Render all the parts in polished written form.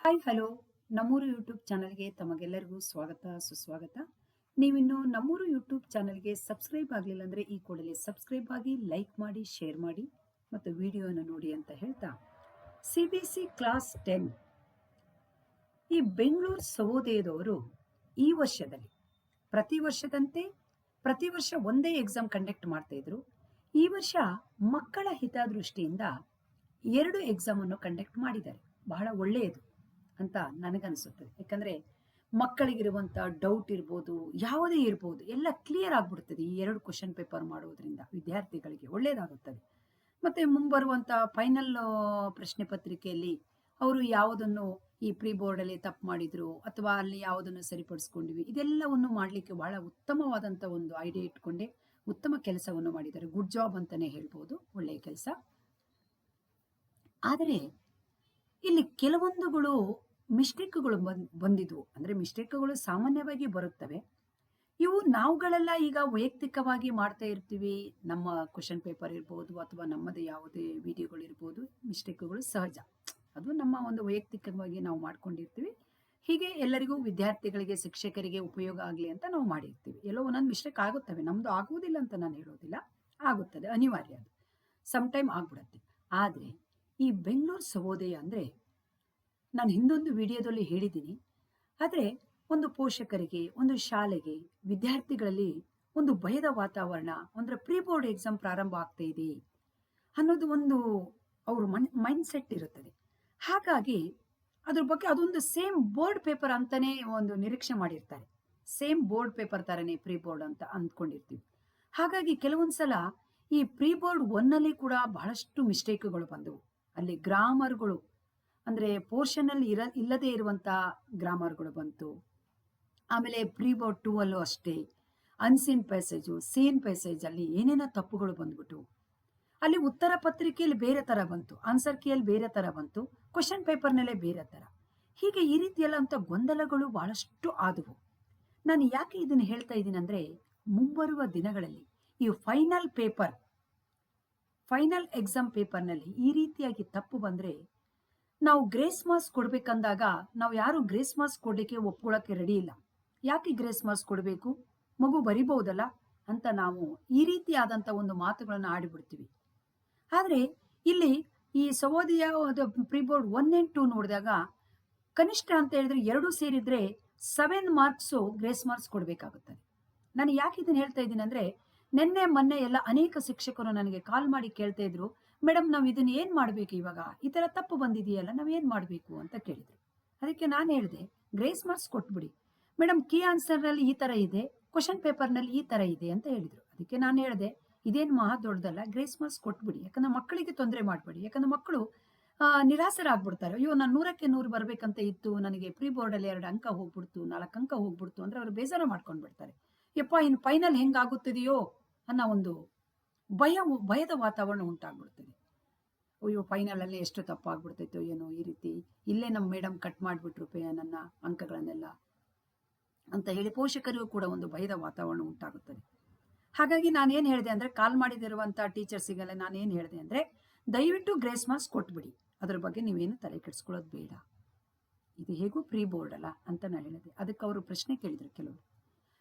Hi hello ನಮ್ಮೂರು YouTube ಚಾನಲ್ಗೆ ತಮಗೆಲ್ಲರಿಗೂ ಸ್ವಾಗತ ಸುಸ್ವಾಗತ. ನೀವಿನ್ನು ನಮ್ಮೂರು ಯೂಟ್ಯೂಬ್ ಚಾನಲ್ಗೆ ಸಬ್ಸ್ಕ್ರೈಬ್ ಆಗಲಿಲ್ಲ ಅಂದರೆ ಈ ಕೂಡಲೇ ಸಬ್ಸ್ಕ್ರೈಬ್ ಆಗಿ, ಲೈಕ್ ಮಾಡಿ, ಶೇರ್ ಮಾಡಿ ಮತ್ತು ವಿಡಿಯೋನ ನೋಡಿ ಅಂತ ಹೇಳ್ತಾ, CBSE ಕ್ಲಾಸ್ 10 ಈ ಬೆಂಗಳೂರು ಸಹೋದಯದವರು ಈ ವರ್ಷದಲ್ಲಿ ಪ್ರತಿ ವರ್ಷದಂತೆ ಪ್ರತಿ ವರ್ಷ ಒಂದೇ ಎಕ್ಸಾಮ್ ಕಂಡಕ್ಟ್ ಮಾಡ್ತಾ ಇದ್ರು. ಈ ವರ್ಷ ಮಕ್ಕಳ ಹಿತದೃಷ್ಟಿಯಿಂದ 2 ಎಕ್ಸಾಮನ್ನು ಕಂಡಕ್ಟ್ ಮಾಡಿದ್ದಾರೆ. ಬಹಳ ಒಳ್ಳೆಯದು ಅಂತ ನನಗನ್ಸುತ್ತದೆ. ಯಾಕಂದ್ರೆ ಮಕ್ಕಳಿಗಿರುವಂಥ ಡೌಟ್ ಇರ್ಬೋದು, ಯಾವುದೇ ಇರ್ಬೋದು, ಎಲ್ಲ ಕ್ಲಿಯರ್ ಆಗ್ಬಿಡ್ತದೆ ಈ 2 ಕ್ವಶನ್ ಪೇಪರ್ ಮಾಡೋದ್ರಿಂದ ವಿದ್ಯಾರ್ಥಿಗಳಿಗೆ ಒಳ್ಳೆಯದಾಗುತ್ತದೆ. ಮತ್ತೆ ಮುಂಬರುವಂಥ ಫೈನಲ್ ಪ್ರಶ್ನೆ ಪತ್ರಿಕೆಯಲ್ಲಿ ಅವರು ಯಾವುದನ್ನು ಈ ಪ್ರೀ ಬೋರ್ಡಲ್ಲಿ ತಪ್ಪು ಮಾಡಿದ್ರು ಅಥವಾ ಅಲ್ಲಿ ಯಾವುದನ್ನು ಸರಿಪಡಿಸ್ಕೊಂಡಿವಿ, ಇದೆಲ್ಲವನ್ನು ಮಾಡಲಿಕ್ಕೆ ಬಹಳ ಉತ್ತಮವಾದಂಥ ಒಂದು ಐಡಿಯಾ ಇಟ್ಕೊಂಡೆ ಉತ್ತಮ ಕೆಲಸವನ್ನು ಮಾಡಿದ್ದಾರೆ. ಗುಡ್ ಜಾಬ್ ಅಂತಾನೆ ಹೇಳ್ಬೋದು, ಒಳ್ಳೆಯ ಕೆಲಸ. ಆದರೆ ಇಲ್ಲಿ ಕೆಲವೊಂದುಗಳು ಮಿಸ್ಟೇಕ್ಗಳು ಬಂದಿದ್ವು. ಅಂದ್ರೆ ಮಿಸ್ಟೇಕ್ಗಳು ಸಾಮಾನ್ಯವಾಗಿ ಬರುತ್ತವೆ. ಇವು ನಾವುಗಳೆಲ್ಲ ಈಗ ವೈಯಕ್ತಿಕವಾಗಿ ಮಾಡ್ತಾ ಇರ್ತೀವಿ. ನಮ್ಮ ಕ್ವಶನ್ ಪೇಪರ್ ಇರ್ಬೋದು ಅಥವಾ ನಮ್ಮದೇ ಯಾವುದೇ ವಿಡಿಯೋಗಳಿರ್ಬೋದು, ಮಿಸ್ಟೇಕ್ಗಳು ಸಹಜ. ಅದು ನಮ್ಮ ಒಂದು ವೈಯಕ್ತಿಕವಾಗಿ ನಾವು ಮಾಡ್ಕೊಂಡಿರ್ತೀವಿ. ಹೀಗೆ ಎಲ್ಲರಿಗೂ, ವಿದ್ಯಾರ್ಥಿಗಳಿಗೆ, ಶಿಕ್ಷಕರಿಗೆ ಉಪಯೋಗ ಆಗಲಿ ಅಂತ ನಾವು ಮಾಡಿರ್ತೀವಿ. ಎಲ್ಲೋ ಒಂದೊಂದು ಮಿಸ್ಟೇಕ್ ಆಗುತ್ತವೆ. ನಮ್ದು ಆಗುವುದಿಲ್ಲ ಅಂತ ನಾನು ಹೇಳೋದಿಲ್ಲ, ಆಗುತ್ತದೆ, ಅನಿವಾರ್ಯ. ಅದು ಸಮ್ ಟೈಮ್ ಆಗ್ಬಿಡತ್ತೆ. ಆದರೆ ಈ ಬೆಂಗಳೂರು ಸಹೋದಯ ಅಂದರೆ, ನಾನು ಹಿಂದೊಂದು ವಿಡಿಯೋದಲ್ಲಿ ಹೇಳಿದ್ದೀನಿ, ಆದರೆ ಒಂದು ಪೋಷಕರಿಗೆ, ಒಂದು ಶಾಲೆಗೆ, ವಿದ್ಯಾರ್ಥಿಗಳಲ್ಲಿ ಒಂದು ಭಯದ ವಾತಾವರಣ, ಅಂದ್ರೆ ಪ್ರೀ ಬೋರ್ಡ್ ಎಕ್ಸಾಮ್ ಪ್ರಾರಂಭ ಆಗ್ತಾ ಇದೆ ಅನ್ನೋದು ಒಂದು ಅವ್ರ ಮೈಂಡ್ ಸೆಟ್ ಇರುತ್ತದೆ. ಹಾಗಾಗಿ ಅದ್ರ ಬಗ್ಗೆ ಅದೊಂದು ಸೇಮ್ ಬೋರ್ಡ್ ಪೇಪರ್ ಅಂತಾನೆ ಒಂದು ನಿರೀಕ್ಷೆ ಮಾಡಿರ್ತಾರೆ. ಸೇಮ್ ಬೋರ್ಡ್ ಪೇಪರ್ ತರನೇ ಪ್ರೀ ಬೋರ್ಡ್ ಅಂತ ಅಂದ್ಕೊಂಡಿರ್ತೀವಿ. ಹಾಗಾಗಿ ಕೆಲವೊಂದ್ಸಲ ಈ ಪ್ರೀ ಬೋರ್ಡ್ 1 ಕೂಡ ಬಹಳಷ್ಟು ಮಿಸ್ಟೇಕ್ಗಳು ಬಂದವು. ಅಲ್ಲಿ ಗ್ರಾಮರ್ಗಳು, ಅಂದ್ರೆ ಪೋರ್ಷನ್ ಅಲ್ಲಿ ಇಲ್ಲದೆ ಇರುವಂತ ಗ್ರಾಮರ್ಗಳು ಬಂತು. ಆಮೇಲೆ ಪ್ರೀ ಬೋರ್ಡ್ 2 ಅಲ್ಲೂ ಅಷ್ಟೇ ಅನ್ಸೀನ್ ಪ್ಯಾಸೇಜು, ಸೀನ್ ಪ್ಯಾಸೇಜ್ ಅಲ್ಲಿ ಏನೇನೋ ತಪ್ಪುಗಳು ಬಂದ್ಬಿಟ್ಟು, ಅಲ್ಲಿ ಉತ್ತರ ಪತ್ರಿಕೆಯಲ್ಲಿ ಬೇರೆ ತರ ಬಂತು, ಆನ್ಸರ್ ಕೀಯಲ್ಲಿ ಬೇರೆ ತರ ಬಂತು, ಕ್ವಶನ್ ಪೇಪರ್ನಲ್ಲೇ ಬೇರೆ ತರ. ಹೀಗೆ ಈ ರೀತಿಯಲ್ಲ ಅಂತ ಗೊಂದಲಗಳು ಬಹಳಷ್ಟು ಆದವು. ನಾನು ಯಾಕೆ ಇದನ್ನು ಹೇಳ್ತಾ ಇದ್ದೀನಿ ಅಂದ್ರೆ, ಮುಂಬರುವ ದಿನಗಳಲ್ಲಿ ಈ ಫೈನಲ್ ಎಕ್ಸಾಮ್ ಪೇಪರ್ನಲ್ಲಿ ಈ ರೀತಿಯಾಗಿ ತಪ್ಪು ಬಂದ್ರೆ, ನಾವು ಗ್ರೇಸ್ ಮಾರ್ಕ್ಸ್ ಕೊಡ್ಬೇಕಂದಾಗ ನಾವು ಯಾರು ಗ್ರೇಸ್ ಮಾರ್ಕ್ಸ್ ಕೊಡ್ಲಿಕ್ಕೆ ಒಪ್ಕೊಳ್ಳೋಕೆ ರೆಡಿ ಇಲ್ಲ. ಯಾಕೆ ಗ್ರೇಸ್ ಮಾರ್ಕ್ಸ್ ಕೊಡಬೇಕು, ಮಗು ಬರಿಬಹುದಲ್ಲ ಅಂತ ನಾವು ಈ ರೀತಿಯಾದಂಥ ಒಂದು ಮಾತುಗಳನ್ನು ಆಡಿಬಿಡ್ತೀವಿ. ಆದರೆ ಇಲ್ಲಿ ಈ ಸಹೋದಯ ಪ್ರೀ ಬೋರ್ಡ್ 1 and 2 ನೋಡಿದಾಗ ಕನಿಷ್ಠ ಅಂತ ಹೇಳಿದ್ರೆ 2 ಸೇರಿದ್ರೆ 7 ಮಾರ್ಕ್ಸು ಗ್ರೇಸ್ ಮಾರ್ಕ್ಸ್ ಕೊಡಬೇಕಾಗುತ್ತದೆ. ನಾನು ಯಾಕೆ ಇದನ್ನು ಹೇಳ್ತಾ ಇದ್ದೀನಿ ಅಂದ್ರೆ, ನಿನ್ನೆ ಮೊನ್ನೆ ಎಲ್ಲ ಅನೇಕ ಶಿಕ್ಷಕರು ನನಗೆ ಕಾಲ್ ಮಾಡಿ ಕೇಳ್ತಾ ಇದ್ರು, ಮೇಡಮ್ ನಾವು ಇದನ್ನ ಏನ್ ಮಾಡ್ಬೇಕು, ಇವಾಗ ಈ ತರ ತಪ್ಪು ಬಂದಿದೆಯಲ್ಲ, ನಾವ್ ಏನ್ ಮಾಡ್ಬೇಕು ಅಂತ ಕೇಳಿದ್ರು. ಅದಕ್ಕೆ ನಾನು ಹೇಳಿದೆ, ಗ್ರೇಸ್ ಮಾರ್ಕ್ಸ್ ಕೊಟ್ಬಿಡಿ ಮೇಡಮ್, ಕೀ ಆನ್ಸರ್ ನಲ್ಲಿ ಈ ತರ ಇದೆ, ಕ್ವಶನ್ ಪೇಪರ್ ನಲ್ಲಿ ಈ ತರ ಇದೆ ಅಂತ ಹೇಳಿದ್ರು. ಅದಕ್ಕೆ ನಾನು ಹೇಳಿದೆ, ಇದೇನು ಮಹಾ ದೊಡ್ಡದಲ್ಲ, ಗ್ರೇಸ್ ಮಾರ್ಕ್ಸ್ ಕೊಟ್ಬಿಡಿ. ಯಾಕಂದ್ರೆ ಮಕ್ಕಳಿಗೆ ತೊಂದರೆ ಮಾಡ್ಬೇಡಿ. ಯಾಕಂದ್ರೆ ಮಕ್ಕಳು ನಿರಾಸರಾಗ್ಬಿಡ್ತಾರೆ. ಅಯ್ಯೋ ನಾನು 100ಕ್ಕೆ 100 ಬರ್ಬೇಕಂತ ಇತ್ತು, ನನಗೆ ಪ್ರೀ ಬೋರ್ಡ್ ಅಲ್ಲಿ 2 ಅಂಕ ಹೋಗ್ಬಿಡ್ತು, 4 ಅಂಕ ಹೋಗ್ಬಿಡ್ತು ಅಂದ್ರೆ ಅವ್ರು ಬೇಜಾರ ಮಾಡ್ಕೊಂಡ್ಬಿಡ್ತಾರೆ. ಯಪ್ಪ ಇನ್ ಫೈನಲ್ ಹೆಂಗ್ ಆಗುತ್ತದೆಯೋ ಅನ್ನೋ ಒಂದು ಭಯದ ವಾತಾವರಣ ಉಂಟಾಗ್ಬಿಡ್ತದೆ. ಅಯ್ಯೋ ಫೈನಲ್ ಅಲ್ಲಿ ಎಷ್ಟು ತಪ್ಪಾಗ್ಬಿಡ್ತೈತೋ ಏನೋ, ಈ ರೀತಿ ಇಲ್ಲೇ ನಮ್ಮ ಮೇಡಮ್ ಕಟ್ ಮಾಡ್ಬಿಟ್ರು ನನ್ನ ಅಂಕಗಳನ್ನೆಲ್ಲ ಅಂತ ಹೇಳಿ ಪೋಷಕರಿಗೂ ಕೂಡ ಒಂದು ಭಯದ ವಾತಾವರಣ ಉಂಟಾಗುತ್ತದೆ. ಹಾಗಾಗಿ ನಾನೇನ್ ಹೇಳಿದೆ ಅಂದ್ರೆ, ಕಾಲ್ ಮಾಡಿದಿರುವಂತ ಟೀಚರ್ಸಿಗೆಲ್ಲ ನಾನೇನ್ ಹೇಳಿದೆ ಅಂದ್ರೆ, ದಯವಿಟ್ಟು ಗ್ರೇಸ್ ಮಾರ್ಕ್ಸ್ ಕೊಟ್ಬಿಡಿ, ಅದ್ರ ಬಗ್ಗೆ ನೀವೇನು ತಲೆ ಕೆಡಿಸ್ಕೊಳ್ಳೋದು ಬೇಡ, ಇದು ಹೇಗೂ ಪ್ರೀ ಬೋರ್ಡ್ ಅಲ್ಲ ಅಂತ ನಾನು ಹೇಳಿದೆ. ಅದಕ್ಕೆ ಅವರು ಪ್ರಶ್ನೆ ಕೇಳಿದ್ರು ಕೆಲವರು,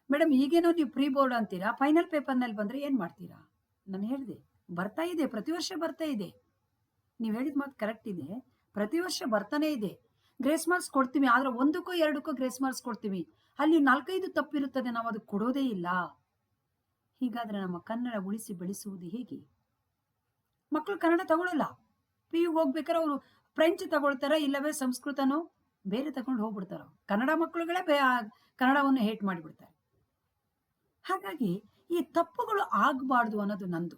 ಮೇಡಮ್ ಈಗೇನೋ ನೀವು ಪ್ರೀ ಬೋರ್ಡ್ ಅಂತೀರಾ, ಫೈನಲ್ ಪೇಪರ್ನಲ್ಲಿ ಬಂದ್ರೆ ಏನ್ ಮಾಡ್ತೀರಾ? ನಾನು ಹೇಳಿದೆ, ಬರ್ತಾ ಇದೆ, ಪ್ರತಿ ವರ್ಷ ಬರ್ತಾ ಇದೆ, ನೀವು ಹೇಳಿದ ಮಾತು ಕರೆಕ್ಟ್ ಇದೆ, ಪ್ರತಿ ವರ್ಷ ಬರ್ತಾನೆ ಇದೆ. ಗ್ರೇಸ್ ಮಾರ್ಕ್ಸ್ ಕೊಡ್ತೀವಿ, ಆದ್ರೆ 1ಕ್ಕೋ 2ಕ್ಕೋ ಗ್ರೇಸ್ ಮಾರ್ಕ್ಸ್ ಕೊಡ್ತೀವಿ. ಅಲ್ಲಿ 4-5 ತಪ್ಪಿರುತ್ತದೆ, ನಾವು ಅದು ಕೊಡೋದೇ ಇಲ್ಲ. ಹೀಗಾದ್ರೆ ನಮ್ಮ ಕನ್ನಡ ಉಳಿಸಿ ಬೆಳೆಸುವುದು ಹೇಗೆ? ಮಕ್ಕಳು ಕನ್ನಡ ತಗೊಳ್ಳಲ್ಲ. PU ಹೋಗ್ಬೇಕಾದ್ರೆ ಅವರು ಫ್ರೆಂಚ್ ತಗೊಳ್ತಾರ, ಇಲ್ಲವೇ ಸಂಸ್ಕೃತನೋ ಬೇರೆ ತಗೊಂಡು ಹೋಗ್ಬಿಡ್ತಾರ. ಕನ್ನಡ ಮಕ್ಕಳುಗಳೇ ಕನ್ನಡವನ್ನು ಹೇಟ್ ಮಾಡಿಬಿಡ್ತಾರೆ. ಹಾಗಾಗಿ ಈ ತಪ್ಪುಗಳು ಆಗಬಾರ್ದು ಅನ್ನೋದು ನಂದು.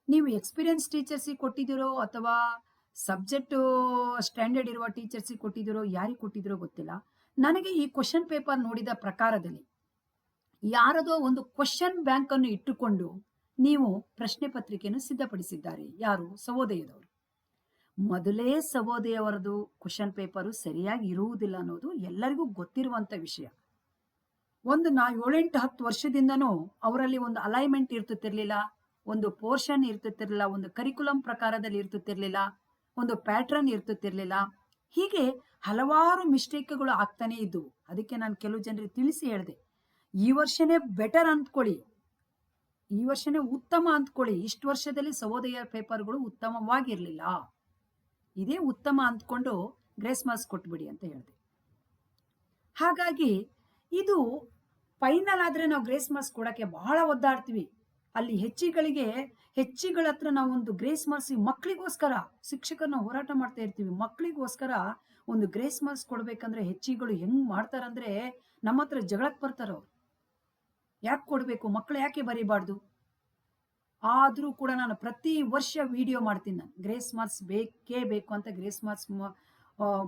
ನೀವು ಎಕ್ಸ್ಪೀರಿಯನ್ಸ್ ಟೀಚರ್ಸಿಗೆ ಕೊಟ್ಟಿದ್ದೀರೋ ಅಥವಾ ಸಬ್ಜೆಕ್ಟ್ ಸ್ಟ್ಯಾಂಡರ್ಡ್ ಇರುವ ಟೀಚರ್ಸಿಗೆ ಕೊಟ್ಟಿದ್ದೀರೋ, ಯಾರಿಗೆ ಕೊಟ್ಟಿದ್ದೀರೋ ಗೊತ್ತಿಲ್ಲ. ನನಗೆ ಈ ಕ್ವಶನ್ ಪೇಪರ್ ನೋಡಿದ ಪ್ರಕಾರದಲ್ಲಿ ಯಾರದೋ ಒಂದು ಕ್ವಶನ್ ಬ್ಯಾಂಕ್ ಅನ್ನು ಇಟ್ಟುಕೊಂಡು ನೀವು ಪ್ರಶ್ನೆ ಪತ್ರಿಕೆಯನ್ನು ಸಿದ್ಧಪಡಿಸಿದ್ದಾರೆ. ಯಾರು? ಸಹೋದಯದವರು. ಮೊದಲೇ ಸಹೋದಯವರದು ಕ್ವಶನ್ ಪೇಪರು ಸರಿಯಾಗಿ ಇರುವುದಿಲ್ಲ ಅನ್ನೋದು ಎಲ್ಲರಿಗೂ ಗೊತ್ತಿರುವಂತ ವಿಷಯ. ಒಂದು 7-8-10 ವರ್ಷದಿಂದನೂ ಅವರಲ್ಲಿ ಒಂದು ಅಲೈನ್ಮೆಂಟ್ ಇರ್ತಿರ್ಲಿಲ್ಲ, ಒಂದು ಪೋರ್ಷನ್ ಇರ್ತಿರ್ಲಿಲ್ಲ, ಒಂದು ಕರಿಕ್ಯುಲಮ್ ಪ್ರಕಾರದಲ್ಲಿ ಇರ್ತಿರ್ಲಿಲ್ಲ, ಒಂದು ಪ್ಯಾಟ್ರನ್ ಇರ್ತಿರ್ಲಿಲ್ಲ. ಹೀಗೆ ಹಲವಾರು ಮಿಸ್ಟೇಕ್ಗಳು ಆಗ್ತಾನೆ ಇದ್ದವು. ಅದಕ್ಕೆ ನಾನು ಕೆಲವು ಜನರಿಗೆ ತಿಳಿಸಿ ಹೇಳಿದೆ, ಈ ವರ್ಷನೇ ಬೆಟರ್ ಅಂದ್ಕೊಳ್ಳಿ, ಈ ವರ್ಷನೇ ಉತ್ತಮ ಅಂದ್ಕೊಳ್ಳಿ. ಇಷ್ಟು ವರ್ಷದಲ್ಲಿ ಸಹೋದಯ ಪೇಪರ್ಗಳು ಉತ್ತಮವಾಗಿರ್ಲಿಲ್ಲ, ಇದೇ ಉತ್ತಮ ಅಂದ್ಕೊಂಡು ಗ್ರೇಸ್ ಮಾರ್ಕ್ಸ್ ಕೊಟ್ಬಿಡಿ ಅಂತ ಹೇಳಿದೆ. ಹಾಗಾಗಿ ಇದು ಫೈನಲ್ ಆದ್ರೆ ನಾವು ಗ್ರೇಸ್ ಮಾರ್ಕ್ಸ್ ಕೊಡಕ್ಕೆ ಬಹಳ ಒದ್ದಾಡ್ತೀವಿ. ಅಲ್ಲಿ ಹೆಚ್ಚಿಗಳ ಹತ್ರ ನಾವು ಒಂದು ಗ್ರೇಸ್ ಮಾರ್ಕ್ಸ್ ಮಕ್ಕಳಿಗೋಸ್ಕರ ಶಿಕ್ಷಕರನ್ನ ಹೋರಾಟ ಮಾಡ್ತಾ ಇರ್ತೀವಿ. ಮಕ್ಕಳಿಗೋಸ್ಕರ ಒಂದು ಗ್ರೇಸ್ ಮಾರ್ಕ್ಸ್ ಕೊಡ್ಬೇಕಂದ್ರೆ ಹೆಚ್ಚಿಗಳು ಹೆಂಗ್ ಮಾಡ್ತಾರಂದ್ರೆ ನಮ್ಮ ಹತ್ರ ಜಗಳಕ್ಕೆ ಬರ್ತಾರ ಅವ್ರು. ಯಾಕೆ ಕೊಡ್ಬೇಕು, ಮಕ್ಕಳು ಯಾಕೆ ಬರೀಬಾರ್ದು? ಆದ್ರೂ ಕೂಡ ನಾನು ಪ್ರತಿ ವರ್ಷ ವಿಡಿಯೋ ಮಾಡ್ತೀನಿ. ನಾನು ಗ್ರೇಸ್ ಮಾರ್ಕ್ಸ್ ಬೇಕೇ ಬೇಕು ಅಂತ, ಗ್ರೇಸ್ ಮಾರ್ಕ್ಸ್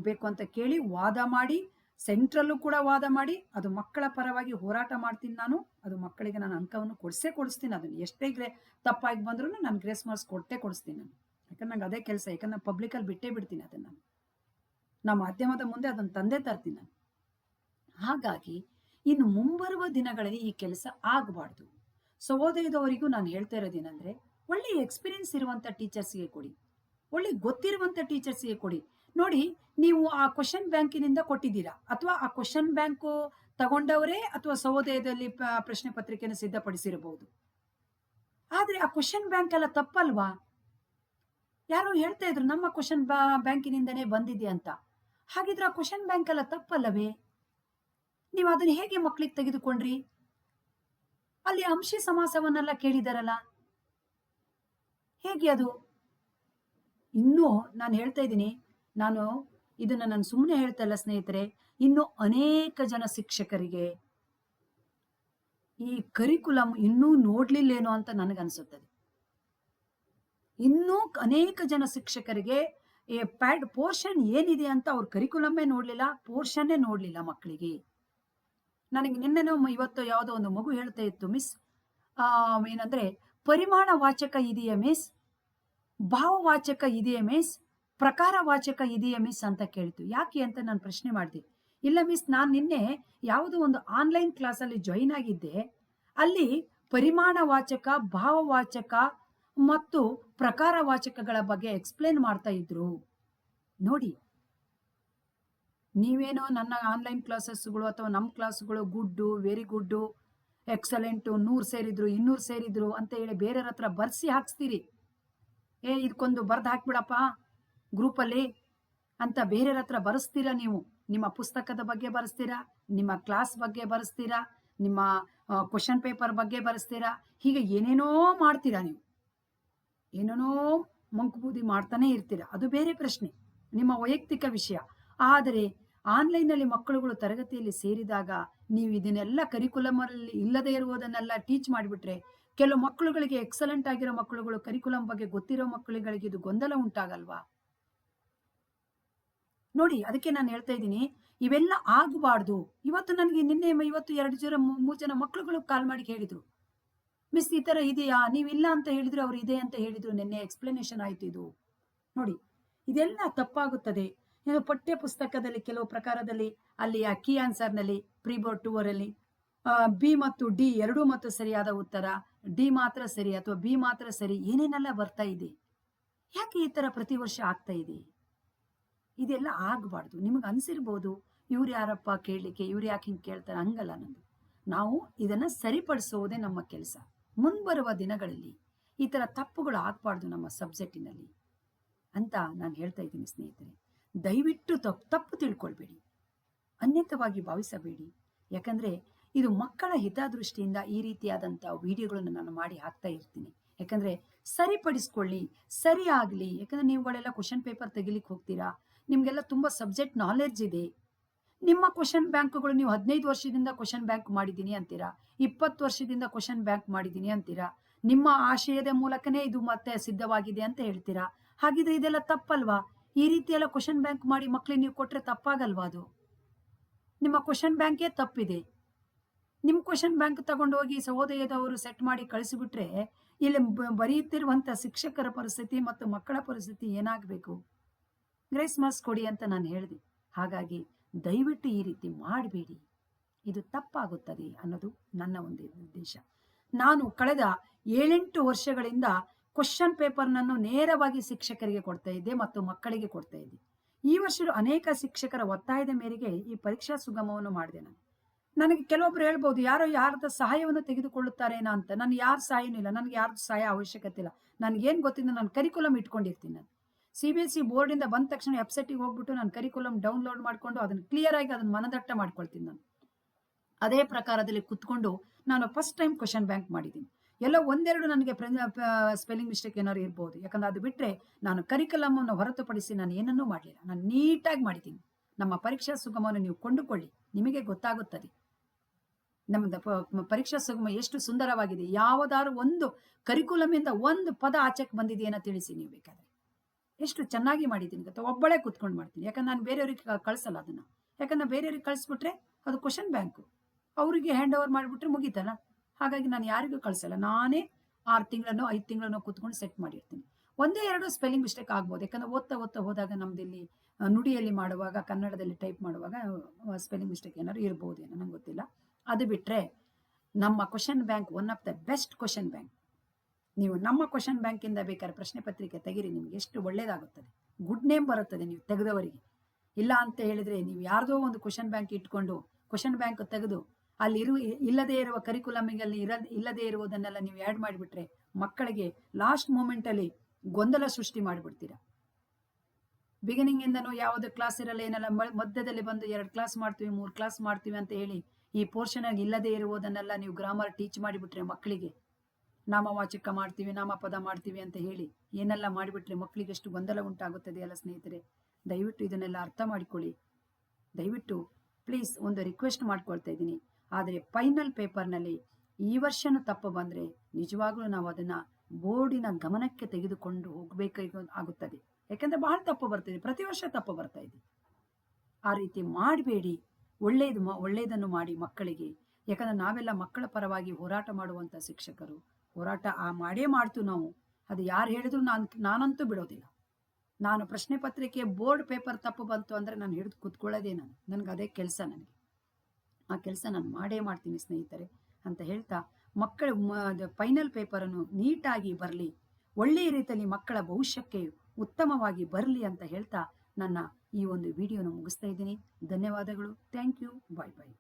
ಬೇಕು ಅಂತ ಕೇಳಿ ವಾದ ಮಾಡಿ, ಸೆಂಟ್ರಲ್ಲೂ ಕೂಡ ವಾದ ಮಾಡಿ ಅದು ಮಕ್ಕಳ ಪರವಾಗಿ ಹೋರಾಟ ಮಾಡ್ತೀನಿ ನಾನು. ಅದು ಮಕ್ಕಳಿಗೆ ನಾನು ಅಂಕವನ್ನು ಕೊಡಿಸ್ತೀನಿ. ಅದನ್ನು ಎಷ್ಟೇ ತಪ್ಪಾಗಿ ಬಂದ್ರೂ ನಾನು ಗ್ರೇಸ್ ಮಾರ್ಕ್ಸ್ ಕೊಡಿಸ್ತೀನಿ ನಾನು. ಯಾಕಂದ್ರೆ ನಂಗೆ ಅದೇ ಕೆಲಸ. ಯಾಕಂದ್ರೆ ನಾನು ಪಬ್ಲಿಕಲ್ಲಿ ಬಿಟ್ಟೇ ಬಿಡ್ತೀನಿ ಅದನ್ನು. ನಾನು ಮಾಧ್ಯಮದ ಮುಂದೆ ಅದನ್ನು ತಂದೆ ತರ್ತೀನಿ ನಾನು. ಹಾಗಾಗಿ ಇನ್ನು ಮುಂಬರುವ ದಿನಗಳಲ್ಲಿ ಈ ಕೆಲಸ ಆಗಬಾರ್ದು. ಸಹೋದಯದವರಿಗೂ ನಾನು ಹೇಳ್ತಾ ಇರೋದೇನೆಂದ್ರೆ, ಒಳ್ಳೆ ಎಕ್ಸ್ಪೀರಿಯನ್ಸ್ ಇರುವಂತ ಟೀಚರ್ಸ್ಗೆ ಕೊಡಿ, ಒಳ್ಳೆ ಗೊತ್ತಿರುವಂತ ಟೀಚರ್ಸ್ಗೆ ಕೊಡಿ. ನೋಡಿ, ನೀವು ಆ ಕ್ವಶನ್ ಬ್ಯಾಂಕಿನಿಂದ ಕೊಟ್ಟಿದ್ದೀರಾ, ಅಥವಾ ಆ ಕ್ವಶನ್ ಬ್ಯಾಂಕು ತಗೊಂಡವರೇ ಅಥವಾ ಸಹೋದಯದಲ್ಲಿ ಪ್ರಶ್ನೆ ಪತ್ರಿಕೆಯನ್ನು ಸಿದ್ಧಪಡಿಸಿರಬಹುದು. ಆದ್ರೆ ಆ ಕ್ವಶನ್ ಬ್ಯಾಂಕ್ ಎಲ್ಲ ತಪ್ಪಲ್ವಾ? ಯಾರೋ ಹೇಳ್ತಾ ಇದ್ರು ನಮ್ಮ ಕ್ವಶನ್ ಬ್ಯಾಂಕಿನಿಂದನೇ ಬಂದಿದೆ ಅಂತ. ಹಾಗಿದ್ರೆ ಆ ಕ್ವಶನ್ ಬ್ಯಾಂಕ್ ಎಲ್ಲ ತಪ್ಪಲ್ಲವೇ? ನೀವು ಅದನ್ನ ಹೇಗೆ ಮಕ್ಕಳಿಗೆ ತೆಗೆದುಕೊಂಡ್ರಿ? ಅಲ್ಲಿ ಅಂಶಿ ಸಮಾಸವನ್ನೆಲ್ಲ ಕೇಳಿದಾರಲ್ಲ, ಹೇಗೆ ಅದು? ಇನ್ನೂ ನಾನು ಹೇಳ್ತಾ ಇದ್ದೀನಿ, ಇದನ್ನ ನಾನು ಸುಮ್ಮನೆ ಹೇಳ್ತಾ ಇಲ್ಲ ಸ್ನೇಹಿತರೆ. ಇನ್ನು ಅನೇಕ ಜನ ಶಿಕ್ಷಕರಿಗೆ ಈ ಕರಿಕುಲಂ ಇನ್ನೂ ನೋಡ್ಲಿಲ್ಲೇನೋ ಅಂತ ನನಗನ್ಸುತ್ತದೆ. ಇನ್ನೂ ಅನೇಕ ಜನ ಶಿಕ್ಷಕರಿಗೆ ಪೋರ್ಷನ್ ಏನಿದೆ ಅಂತ ಅವ್ರ ಕರಿಕುಲಮ್ಮೇ ನೋಡ್ಲಿಲ್ಲ, ಪೋರ್ಷನ್ನೇ ನೋಡ್ಲಿಲ್ಲ ಮಕ್ಕಳಿಗೆ. ನನಗೆ ನಿನ್ನೆನೋ ಇವತ್ತು ಯಾವುದೋ ಒಂದು ಮಗು ಹೇಳ್ತಾ ಇತ್ತು, ಮಿಸ್ ಏನಂದ್ರೆ ಪರಿಮಾಣ ವಾಚಕ ಇದೆಯಾ ಮಿಸ್, ಭಾವವಾಚಕ ಇದೆಯಾ ಮಿಸ್, ಪ್ರಕಾರ ವಾಚಕ ಇದೆಯಾ ಮಿಸ್ ಅಂತ ಕೇಳ್ತು. ಯಾಕೆ ಅಂತ ನಾನು ಪ್ರಶ್ನೆ ಮಾಡಿದೆ. ಇಲ್ಲ ಮಿಸ್, ನಾನು ನಿನ್ನೆ ಯಾವುದೋ ಒಂದು ಆನ್ಲೈನ್ ಕ್ಲಾಸಲ್ಲಿ ಜಾಯಿನ್ ಆಗಿದ್ದೆ, ಅಲ್ಲಿ ಪರಿಮಾಣ ವಾಚಕ, ಭಾವವಾಚಕ ಮತ್ತು ಪ್ರಕಾರ ವಾಚಕಗಳ ಬಗ್ಗೆ ಎಕ್ಸ್ಪ್ಲೇನ್ ಮಾಡ್ತಾ ಇದ್ರು. ನೋಡಿ, ನೀವೇನೋ ನನ್ನ ಆನ್ಲೈನ್ ಕ್ಲಾಸಸ್ಗಳು ಅಥವಾ ನಮ್ಮ ಕ್ಲಾಸ್ಗಳು ಗುಡ್ಡು, ವೆರಿ ಗುಡ್ಡು, ಎಕ್ಸಲೆಂಟು, 100 ಸೇರಿದ್ರು 200 ಸೇರಿದ್ರು ಅಂತ ಹೇಳಿ ಬೇರೆಯವ್ರ ಹತ್ರ ಬರ್ಸಿ ಹಾಕ್ಸ್ತೀರಿ. ಇದಕ್ಕೊಂದು ಬರ್ದು ಹಾಕ್ಬಿಡಪ್ಪ ಗ್ರೂಪಲ್ಲಿ ಅಂತ ಬೇರೆಯವ್ರ ಹತ್ರ ಬರೆಸ್ತೀರಾ. ನೀವು ನಿಮ್ಮ ಪುಸ್ತಕದ ಬಗ್ಗೆ ಬರೆಸ್ತೀರಾ, ನಿಮ್ಮ ಕ್ಲಾಸ್ ಬಗ್ಗೆ ಬರೆಸ್ತೀರಾ, ನಿಮ್ಮ ಕ್ವಶನ್ ಪೇಪರ್ ಬಗ್ಗೆ ಬರೆಸ್ತೀರಾ, ಹೀಗೆ ಏನೇನೋ ಮಾಡ್ತೀರಾ. ನೀವು ಏನೇನೋ ಮಂಕುಬೂದಿ ಮಾಡ್ತಾನೆ ಇರ್ತೀರಾ. ಅದು ಬೇರೆ ಪ್ರಶ್ನೆ, ನಿಮ್ಮ ವೈಯಕ್ತಿಕ ವಿಷಯ. ಆದರೆ ಆನ್ಲೈನ್ನಲ್ಲಿ ಮಕ್ಕಳುಗಳು ತರಗತಿಯಲ್ಲಿ ಸೇರಿದಾಗ ನೀವು ಇದನ್ನೆಲ್ಲ ಕರಿಕುಲಮ್ ಅಲ್ಲಿ ಇಲ್ಲದೆ ಇರುವುದನ್ನೆಲ್ಲ ಟೀಚ್ ಮಾಡಿಬಿಟ್ರೆ, ಕೆಲವು ಮಕ್ಕಳುಗಳಿಗೆ ಎಕ್ಸಲೆಂಟ್ ಆಗಿರೋ ಮಕ್ಕಳುಗಳು ಕರಿಕುಲಂ ಬಗ್ಗೆ ಗೊತ್ತಿರೋ ಮಕ್ಕಳುಗಳಿಗೆ ಇದು ಗೊಂದಲ ಉಂಟಾಗಲ್ವಾ? ನೋಡಿ, ಅದಕ್ಕೆ ನಾನು ಹೇಳ್ತಾ ಇದ್ದೀನಿ, ಇವೆಲ್ಲ ಆಗಬಾರ್ದು. ಇವತ್ತು ನನಗೆ ಇವತ್ತು 2-3 ಜನ ಮಕ್ಕಳುಗಳು ಕಾಲ್ ಮಾಡಿ ಹೇಳಿದ್ರು, ಮಿಸ್ ಈ ತರ ಇದೆಯಾ, ನೀವಿಲ್ಲ ಅಂತ ಹೇಳಿದ್ರು, ಅವ್ರು ಇದೆ ಅಂತ ಹೇಳಿದ್ರು, ನಿನ್ನೆ ಎಕ್ಸ್ಪ್ಲನೇಷನ್ ಆಯ್ತು ಇದು. ನೋಡಿ, ಇದೆಲ್ಲ ತಪ್ಪಾಗುತ್ತದೆ. ಪಠ್ಯ ಪುಸ್ತಕದಲ್ಲಿ ಕೆಲವು ಪ್ರಕಾರದಲ್ಲಿ ಅಲ್ಲಿ ಆ ಕೀ ಆನ್ಸರ್ನಲ್ಲಿ ಪ್ರಿಬೋರ್ಡ್ 2 ಅಲ್ಲಿ ಬಿ ಮತ್ತು ಡಿ ಎರಡೂ ಮತ್ತು ಸರಿಯಾದ ಉತ್ತರ, ಡಿ ಮಾತ್ರ ಸರಿ ಅಥವಾ ಬಿ ಮಾತ್ರ ಸರಿ, ಏನೇನೆಲ್ಲ ಬರ್ತಾ ಇದೆ. ಯಾಕೆ ಈ ತರ ಪ್ರತಿ ವರ್ಷ ಆಗ್ತಾ ಇದೆ? ಇದೆಲ್ಲ ಆಗಬಾರ್ದು. ನಿಮಗೆ ಅನ್ಸಿರ್ಬೋದು, ಇವ್ರು ಯಾರಪ್ಪ ಕೇಳಲಿಕ್ಕೆ, ಇವ್ರು ಯಾಕೆ ಹಿಂಗೆ ಕೇಳ್ತಾರೆ? ಹಂಗಲ್ಲ. ನಾವು ಇದನ್ನ ಸರಿಪಡಿಸೋದೇ ನಮ್ಮ ಕೆಲಸ. ಮುಂಬರುವ ದಿನಗಳಲ್ಲಿ ಈ ತರ ತಪ್ಪುಗಳು ಆಗ್ಬಾರ್ದು ನಮ್ಮ ಸಬ್ಜೆಕ್ಟಿನಲ್ಲಿ ಅಂತ ನಾನು ಹೇಳ್ತಾ ಇದ್ದೀನಿ ಸ್ನೇಹಿತರೆ. ದಯವಿಟ್ಟು ತಪ್ಪು ತಿಳ್ಕೊಳ್ಬೇಡಿ, ಅನ್ಯತವಾಗಿ ಭಾವಿಸಬೇಡಿ. ಯಾಕಂದ್ರೆ ಇದು ಮಕ್ಕಳ ಹಿತದೃಷ್ಟಿಯಿಂದ ಈ ರೀತಿಯಾದಂಥ ವಿಡಿಯೋಗಳನ್ನು ನಾನು ಮಾಡಿ ಹಾಕ್ತಾ ಇರ್ತೀನಿ. ಯಾಕಂದ್ರೆ ಸರಿಪಡಿಸ್ಕೊಳ್ಳಿ, ಸರಿ ಆಗಲಿ. ಯಾಕಂದ್ರೆ ನೀವುಗಳೆಲ್ಲ ಕ್ವಶನ್ ಪೇಪರ್ ತೆಗಿಲಿಕ್ಕೆ ಹೋಗ್ತೀರಾ, ನಿಮಗೆಲ್ಲ ತುಂಬ ಸಬ್ಜೆಕ್ಟ್ ನಾಲೆಡ್ಜ್ ಇದೆ. ನಿಮ್ಮ ಕ್ವಶನ್ ಬ್ಯಾಂಕ್ಗಳು ನೀವು 15 ವರ್ಷದಿಂದ ಕ್ವಶನ್ ಬ್ಯಾಂಕ್ ಮಾಡಿದ್ದೀನಿ ಅಂತೀರಾ, 20 ವರ್ಷದಿಂದ ಕ್ವಶನ್ ಬ್ಯಾಂಕ್ ಮಾಡಿದ್ದೀನಿ ಅಂತೀರಾ, ನಿಮ್ಮ ಆಶಯದ ಮೂಲಕನೇ ಇದು ಮತ್ತೆ ಸಿದ್ಧವಾಗಿದೆ ಅಂತ ಹೇಳ್ತೀರಾ. ಹಾಗಿದ್ರೆ ಇದೆಲ್ಲ ತಪ್ಪಲ್ವಾ? ಈ ರೀತಿ ಎಲ್ಲ ಕ್ವಶನ್ ಬ್ಯಾಂಕ್ ಮಾಡಿ ಮಕ್ಕಳಿಗೆ ನೀವು ಕೊಟ್ರೆ ತಪ್ಪಾಗಲ್ವಾ? ಅದು ನಿಮ್ಮ ಕ್ವಶನ್ ಬ್ಯಾಂಕೇ ತಪ್ಪಿದೆ. ನಿಮ್ಮ ಕ್ವಶನ್ ಬ್ಯಾಂಕ್ ತಗೊಂಡೋಗಿ ಸಹೋದಯದವರು ಸೆಟ್ ಮಾಡಿ ಕಳಿಸಿಬಿಟ್ರೆ ಇಲ್ಲಿ ಬರೆಯುತ್ತಿರುವಂಥ ಶಿಕ್ಷಕರ ಪರಿಸ್ಥಿತಿ ಮತ್ತು ಮಕ್ಕಳ ಪರಿಸ್ಥಿತಿ ಏನಾಗಬೇಕು? ಗ್ರೇಸ್ ಮಾರ್ಕ್ಸ್ ಕೊಡಿ ಅಂತ ನಾನು ಹೇಳಿದೆ. ಹಾಗಾಗಿ ದಯವಿಟ್ಟು ಈ ರೀತಿ ಮಾಡಬೇಡಿ, ಇದು ತಪ್ಪಾಗುತ್ತದೆ ಅನ್ನೋದು ನನ್ನ ಒಂದು ಉದ್ದೇಶ. ನಾನು ಕಳೆದ 7-8 ವರ್ಷಗಳಿಂದ ಕ್ವಶನ್ ಪೇಪರ್ನನ್ನು ನೇರವಾಗಿ ಶಿಕ್ಷಕರಿಗೆ ಕೊಡ್ತಾ ಇದ್ದೆ ಮತ್ತು ಮಕ್ಕಳಿಗೆ ಕೊಡ್ತಾ ಇದ್ದೆ. ಈ ವರ್ಷದ ಅನೇಕ ಶಿಕ್ಷಕರ ಒತ್ತಾಯದ ಮೇರೆಗೆ ಈ ಪರೀಕ್ಷಾ ಸುಗಮವನ್ನು ಮಾಡಿದೆ ನಾನು. ನನಗೆ ಕೆಲವೊಬ್ರು ಹೇಳ್ಬೋದು, ಯಾರದ ಸಹಾಯವನ್ನು ತೆಗೆದುಕೊಳ್ಳುತ್ತಾರೇನೋ ಅಂತ. ನಾನು ಯಾರ ಸಹಾಯನೂ ಇಲ್ಲ, ನನಗೆ ಯಾರ್ದು ಸಹಾಯ ಅವಶ್ಯಕತೆ ಇಲ್ಲ. ನನ್ಗೇನ್ ಗೊತ್ತಿಲ್ಲ, ನಾನು ಕರಿಕ್ಯುಲಮ್ ಇಟ್ಕೊಂಡಿರ್ತೀನಿ. ನಾನು CBSE ಬೋರ್ಡಿಂದ ಬಂದ ತಕ್ಷಣ ವೆಬ್ಸೈಟಿಗೆ ಹೋಗ್ಬಿಟ್ಟು ನಾನು ಕರಿಕ್ಯುಲಮ್ ಡೌನ್ಲೋಡ್ ಮಾಡ್ಕೊಂಡು ಅದನ್ನ ಕ್ಲಿಯರ್ ಆಗಿ ಅದನ್ನ ಮನದಟ್ಟ ಮಾಡ್ಕೊಳ್ತೀನಿ. ನಾನು ಅದೇ ಪ್ರಕಾರದಲ್ಲಿ ಕುತ್ಕೊಂಡು ನಾನು ಫಸ್ಟ್ ಟೈಮ್ ಕ್ವಶನ್ ಬ್ಯಾಂಕ್ ಮಾಡಿದ್ದೀನಿ. ಎಲ್ಲೋ ಒಂದೆರಡು ನನಗೆ ಸ್ಪೆಲ್ಲಿಂಗ್ ಮಿಸ್ಟೇಕ್ ಏನಾದ್ರು ಇರ್ಬೋದು. ಯಾಕಂದ್ರೆ ಅದು ಬಿಟ್ರೆ ನಾನು ಕರಿಕ್ಯುಲಮ್ ಅನ್ನು ಹೊರತುಪಡಿಸಿ ನಾನು ಏನನ್ನೂ ಮಾಡಲಿಲ್ಲ. ನಾನು ನೀಟಾಗಿ ಮಾಡಿದ್ದೀನಿ. ನಮ್ಮ ಪರೀಕ್ಷಾ ಸುಗಮವನ್ನು ನೀವು ಕೊಂಡುಕೊಳ್ಳಿ, ನಿಮಗೆ ಗೊತ್ತಾಗುತ್ತದೆ ನಮ್ಮದು ಪರೀಕ್ಷಾ ಸುಗಮ ಎಷ್ಟು ಸುಂದರವಾಗಿದೆ. ಯಾವುದಾದ್ರು ಒಂದು ಕರಿಕ್ಯುಲಮ್ ಇಂದ ಒಂದು ಪದ ಆಚೆಗೆ ಬಂದಿದೆಯೇನೋ ತಿಳಿಸಿ ನೀವು ಬೇಕಾದ್ರೆ. ಎಷ್ಟು ಚೆನ್ನಾಗಿ ಮಾಡಿದ್ದೀನಿ ಗೊತ್ತಾ, ಒಬ್ಬಳೇ ಕುತ್ಕೊಂಡು ಮಾಡ್ತೀನಿ. ಯಾಕಂದ್ರೆ ನಾನು ಬೇರೆಯವ್ರಿಗೆ ಕಳಿಸಲ್ಲ ಅದನ್ನ. ಯಾಕಂದ್ರೆ ಬೇರೆಯವ್ರಿಗೆ ಕಳಿಸ್ಬಿಟ್ರೆ ಅದು ಕ್ವಶನ್ ಬ್ಯಾಂಕು, ಅವರಿಗೆ ಹ್ಯಾಂಡ್ ಓವರ್ ಮಾಡಿಬಿಟ್ರೆ ಮುಗೀತಲ್ಲ. ಹಾಗಾಗಿ ನಾನು ಯಾರಿಗೂ ಕಳಿಸಲ್ಲ. ನಾನೇ 6 ತಿಂಗಳನ್ನೋ 5 ತಿಂಗಳನ್ನೋ ಕುತ್ಕೊಂಡು ಸೆಟ್ ಮಾಡಿರ್ತೀನಿ. ಒಂದೇ ಎರಡು ಸ್ಪೆಲ್ಲಿಂಗ್ ಮಿಸ್ಟೇಕ್ ಆಗ್ಬೋದು. ಯಾಕಂದ್ರೆ ಓದ್ತಾ ಹೋದಾಗ ನಮ್ದು ಇಲ್ಲಿ ನುಡಿಯಲ್ಲಿ ಮಾಡುವಾಗ, ಕನ್ನಡದಲ್ಲಿ ಟೈಪ್ ಮಾಡುವಾಗ ಸ್ಪೆಲ್ಲಿಂಗ್ ಮಿಸ್ಟೇಕ್ ಏನಾದ್ರು ಇರ್ಬೋದೇನೋ, ನಂಗೆ ಗೊತ್ತಿಲ್ಲ. ಅದು ಬಿಟ್ರೆ ನಮ್ಮ question bank one of the best question bank. ನೀವು ನಮ್ಮ ಕ್ವಶನ್ ಬ್ಯಾಂಕಿಂದ ಬೇಕಾದ್ರೆ ಪ್ರಶ್ನೆ ಪತ್ರಿಕೆ ತೆಗಿರಿ, ನಿಮ್ಗೆ ಎಷ್ಟು ಒಳ್ಳೇದಾಗುತ್ತದೆ. ಗುಡ್ ನೇಮ್ ಬರುತ್ತದೆ ನೀವು ತೆಗೆದವರಿಗೆ. ಇಲ್ಲ ಅಂತ ಹೇಳಿದ್ರೆ ನೀವು ಯಾರ್ದೋ ಒಂದು ಕ್ವಶನ್ ಬ್ಯಾಂಕ್ ಇಟ್ಕೊಂಡು ಕ್ವಶನ್ ಬ್ಯಾಂಕ್ ತೆಗೆದು ಅಲ್ಲಿ ಇಲ್ಲದೇ ಇರುವ ಕರಿಕ್ಯುಲಮಿಗಲ್ಲಿ ಇಲ್ಲದೇ ಇರುವುದನ್ನೆಲ್ಲ ನೀವು ಆ್ಯಡ್ ಮಾಡಿಬಿಟ್ರೆ ಮಕ್ಕಳಿಗೆ ಲಾಸ್ಟ್ ಮೂಮೆಂಟ್ ಅಲ್ಲಿ ಗೊಂದಲ ಸೃಷ್ಟಿ ಮಾಡಿಬಿಡ್ತೀರಾ. ಬಿಗಿನಿಂಗ್ ಇಂದನೂ ಯಾವುದೇ ಕ್ಲಾಸ್ ಇರಲ್ಲ, ಏನಲ್ಲ, ಮಧ್ಯದಲ್ಲಿ ಬಂದು 2 ಕ್ಲಾಸ್ ಮಾಡ್ತೀವಿ 3 ಕ್ಲಾಸ್ ಮಾಡ್ತೀವಿ ಅಂತ ಹೇಳಿ ಈ ಪೋರ್ಷನ್ ಆಗಿ ಇಲ್ಲದೇ ಇರುವುದನ್ನೆಲ್ಲ ನೀವು ಗ್ರಾಮರ್ ಟೀಚ್ ಮಾಡಿಬಿಟ್ರೆ ಮಕ್ಕಳಿಗೆ, ನಾಮವಾಚಕ ಮಾಡ್ತೀವಿ ನಾಮಪದ ಮಾಡ್ತೀವಿ ಅಂತ ಹೇಳಿ ಏನೆಲ್ಲ ಮಾಡಿಬಿಟ್ರೆ ಮಕ್ಕಳಿಗೆ ಎಷ್ಟು ಗೊಂದಲ ಉಂಟಾಗುತ್ತದೆ ಅಲ್ಲ ಸ್ನೇಹಿತರೆ. ದಯವಿಟ್ಟು ಇದನ್ನೆಲ್ಲ ಅರ್ಥ ಮಾಡಿಕೊಳ್ಳಿ. ದಯವಿಟ್ಟು ಪ್ಲೀಸ್ ಒಂದು ರಿಕ್ವೆಸ್ಟ್ ಮಾಡ್ಕೊಳ್ತಾ ಇದ್ದೀನಿ. ಆದರೆ ಫೈನಲ್ ಪೇಪರ್ನಲ್ಲಿ ಈ ವರ್ಷನೂ ತಪ್ಪು ಬಂದರೆ ನಿಜವಾಗ್ಲೂ ನಾವು ಅದನ್ನು ಬೋರ್ಡಿನ ಗಮನಕ್ಕೆ ತೆಗೆದುಕೊಂಡು ಹೋಗಬೇಕಾಗುತ್ತದೆ. ಯಾಕೆಂದರೆ ಬಹಳ ತಪ್ಪು ಬರ್ತಿದೆ, ಪ್ರತಿ ವರ್ಷ ತಪ್ಪು ಬರ್ತಾ ಇದೆ. ಆ ರೀತಿ ಮಾಡಬೇಡಿ. ಒಳ್ಳೆಯದನ್ನು ಮಾಡಿ ಮಕ್ಕಳಿಗೆ. ಯಾಕಂದ್ರೆ ನಾವೆಲ್ಲ ಮಕ್ಕಳ ಪರವಾಗಿ ಹೋರಾಟ ಮಾಡುವಂಥ ಶಿಕ್ಷಕರು. ಹೋರಾಟ ಮಾಡೇ ಮಾಡ್ತೀವಿ ನಾವು. ಅದು ಯಾರು ಹೇಳಿದ್ರು ನಾನಂತೂ ಬಿಡೋದಿಲ್ಲ. ನಾನು ಪ್ರಶ್ನೆ ಪತ್ರಿಕೆ ಬೋರ್ಡ್ ಪೇಪರ್ ತಪ್ಪು ಬಂತು ಅಂದರೆ ನಾನು ಹಿಡಿದು ಕೂತ್ಕೊಳ್ಳೋದೇ. ನನಗೆ ಅದೇ ಕೆಲಸ. ನನಗೆ ಆ ಕೆಲಸ ನಾನು ಮಾಡೇ ಮಾಡ್ತೀನಿ ಸ್ನೇಹಿತರೆ ಅಂತ ಹೇಳ್ತಾ, ಮಕ್ಕಳ ಫೈನಲ್ ಪೇಪರನ್ನು ನೀಟಾಗಿ ಬರಲಿ, ಒಳ್ಳೆಯ ರೀತಿಯಲ್ಲಿ ಮಕ್ಕಳ ಭವಿಷ್ಯಕ್ಕೆ ಉತ್ತಮವಾಗಿ ಬರಲಿ ಅಂತ ಹೇಳ್ತಾ ನನ್ನ ಈ ಒಂದು ವಿಡಿಯೋನ ಮುಗಿಸ್ತಾ ಇದ್ದೀನಿ. ಧನ್ಯವಾದಗಳು. Thank you. Bye bye.